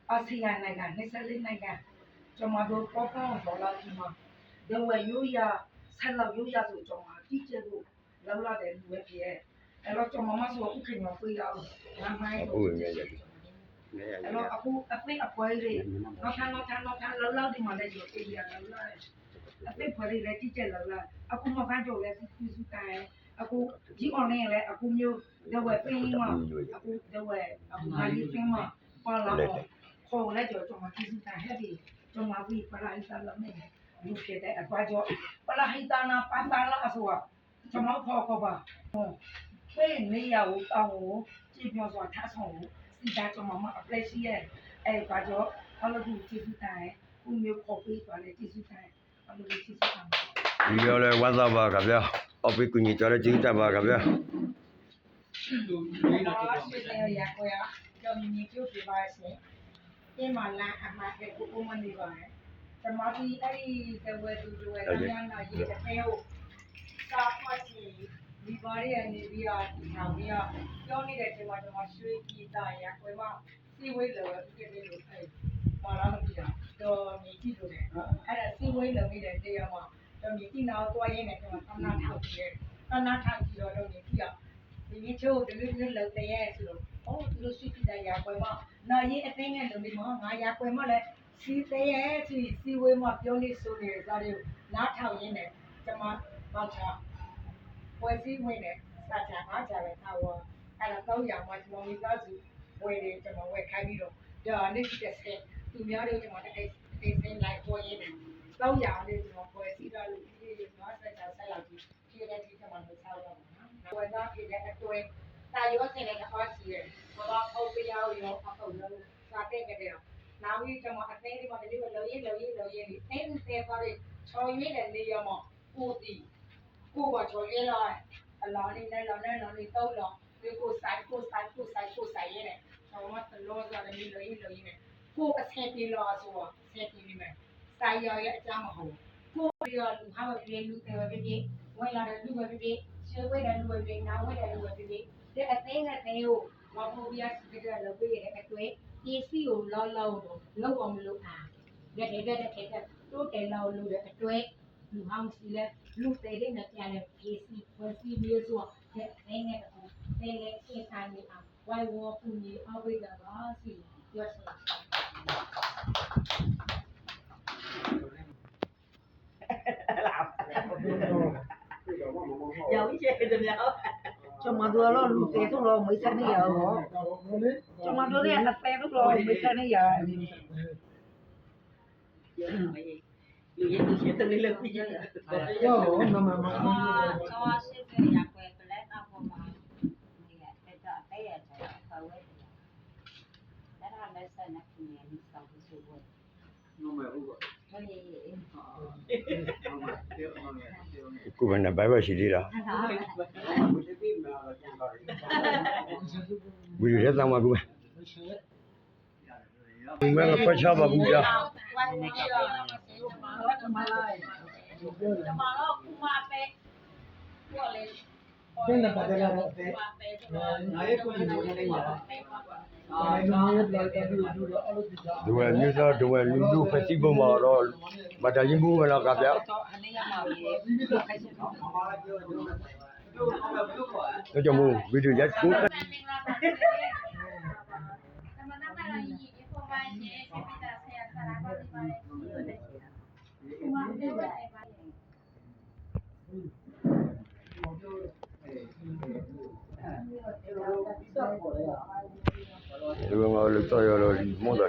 အာဆီယံနိုင်ငံ24နိုင်ငံကျွန်တော်တို့ပေါ်ပေါင်းဒေါ်လာဒီမှာဒဝဲရိုးရဆက်လောက်ရိုးရဆိုကျွန်တော်ကြီးကျယ်ဖို့လောက်လာတယ်လူပဲဖြစ်ရဲ့အဲ့တော့ကျွန်တော်မဆိုဥက္ကဋ္ဌကိုပြေးရအောင်လမ်းမိုင်းကိုအဲ့တော့အခုအပိတ်အပွဲလေးနောက်ထပ်လောက်ဒီမှာလည်းဒီပြေးရလောက်လာအပိတ်ပွဲလေးလည်းကြီးကျယ်လောက်လာအခုမှဖမ်းကြလဲစီစုတိုင်းအခုဒီ online လည်းအခုမျိုးဒဝဲပင်းမှာအခုဒဝဲအခုဟာဒီပင်းမှာပါလာတော့ခေါ်လိုက်တော့ကျွန်တော်စီစုတိုင်းဟဲ့ဒီကျွန်တော်ပြီးပလာဟိတာလည်းနေလူဖြစ်တဲ့အကွာကြောပလာဟိတာနာပန်တာလာဆိုတော့ကျွန်တော်ခေါ်ပါပေးနေရအောင်တောင်းကိုကြည့်ပြောဆိုထားဆောင်စီတာကျွန်တော်မအပလက်ရှိရဲ့အဲ့ကွာကြောဘာလို့ဒီစီစုတိုင်းဦးမျိုးခေါ်ပေးသွားလဲစီစုတိုင်းဘာလို့စီစုတိုင်းဒီလိုလဲဝတ်သားပါခင်ဗျာအော်ပေးကူညီကြတဲ့ကျေးဇူးတင်ပါခင်ဗျာရကိုရကျွန်တော်မြေပြုတ်ပြပါရှင်ဒီမှာလာအမှားကိုကိုမနေပါနဲ့ကျွန်တော်ဒီအဲ့ဒီတဝဲသူတဝဲရမ်းလာရေးတဲ့ဟိုစာဖတ်စီဒီပါရီကနေပြီးတော့နောက်ပြီးတော့ပြောနေတဲ့အချိန်မှာကျွန်တော်ရွှေပြည်သားရကိုမစီဝေးလောဒီကိလို့အဲ့ပါလာမကြည့်တော့မြေကြည့်လို့လေအဲ့ဒါစီဝေးလောနေတဲ့တရားမှာတော့မြေကြည့်တော့တွားရင်းနဲ့ကျွန်တော်ကနာထောက်ကြည့်တယ်ကနာထောက်ကြည့်တော့မြေကြည့်ရဒီချိုးဒီလိုလောက်တဲ့ရဲ့ဆိုတော့အော်သူတို့ရှိတဲ့ရာကွယ်မှာနော်ရေးအသိငယ်လုံးလေးမှာငါရာကွယ်မှာလည်းစီသေးရဲ့စီဝေးမှာပြောနေဆိုနေကြတယ်နားထောင်ရင်းနဲ့ကျွန်မပေါ့ချာပွဲစည်းဝင်နဲ့စာချာအားကြပဲထားဝအဲ့တော့300မှာကျွန်တော်မိသားစုဝယ်တယ်ကျွန်တော်ဝယ်ခိုင်းပြီးတော့ဒါနဲ့ဒီတက်ဆက်သူများတွေကျွန်တော်တစ်အိတ်စင်းလိုက်ပေါ်ရင်းနဲ့300လေးကျွန်တော်ပွဲစည်းတော့လို့ဒီမှာဆက်လောက်ကြီးဖြည့်တဲ့ဒီကျွန်တော်6တော့ဝယ်သားဖြစ်တဲ့အတွေ့တာရောစင်တဲ့ဟောစီရဘာအုပ်ပြရောရောအုပ်လုံးစာတဲ့ကြတယ်နောက်ပြီးကျွန်တော်အသိဒီမှာဒီလိုလုံရေးဒီအဲသူတဲသွားတဲ့ချော်ရွေးတဲ့နေရာမှာကိုတီကိုကချော်ရွေးလာအလောင်းလေးနဲ့လောင်းနဲ့တော့ဒီကိုဆိုင်ရဲတယ်ကျွန်တော်ကလောစားတယ်လုံရေးကိုအဆက်ပြေလာဆိုတော့ဆက်ပြေနေမယ်ဆိုင်ရရဲ့အကြောင်းမဟုတ်ကိုပြီးတော့လူဟာမပြေလူတယ်ပဲပြေဝင်လာတဲ့လူပဲပြေရွှေဝဲတဲ့လူပဲပြေနောင်ဝဲတဲ့လူပဲပြေတဲ့အသိငယ်တဲ့ကိုမဟုတ်ပြစီကြလို့ပြေတဲ့အတွေ့ဒီစီကိုလောက်အောင်မလုပ်အားတဲ့တိုးတယ်လောက်လို့တဲ့အတွေ့လူဟောင်းစီလဲလူတဲ့တဲ့နဲ့ပြန်လဲပြေစီဝစီမျိုးဆိုတဲ့အသိငယ်တော့တဲ့လေစေတိုင်းနေအောင်ဝိုင်ဝပူကြီးအဝိဒါပါစီပြောစရာ有一些怎么样？ကျွန်မတို့တော့လူသေးတော့မိတ်ဆက်နေရတော့ကျွန်မတို့လည်းအသေးတော့မိတ်ဆက်နေရတယ်有些东西都没了，不一样。哟，妈妈妈。是这样，回来那我嘛，那个在这待着在稍微的，但他们是那今年少不少过。我买不过。所以，ကိုယ်ကလည်းဘိုင်ဘရှိသေးလားဝီရတဲ့တောင်းပါကူပဲဒီမဲ့ဖတ်ချပါဘူးကြာ真的把这个哪一个你没买？ဒဝဲမျိုးသားဒဝဲလူလူဖက်စတီဗယ်မှာတော့မတရင်ဘူးမလားကဗျာတော့ကြောင့်မို့ဗီဒီယိုရိုက်ကိုဒီကောင်ကလည်းတော်ရတော့ဒီမော်တာ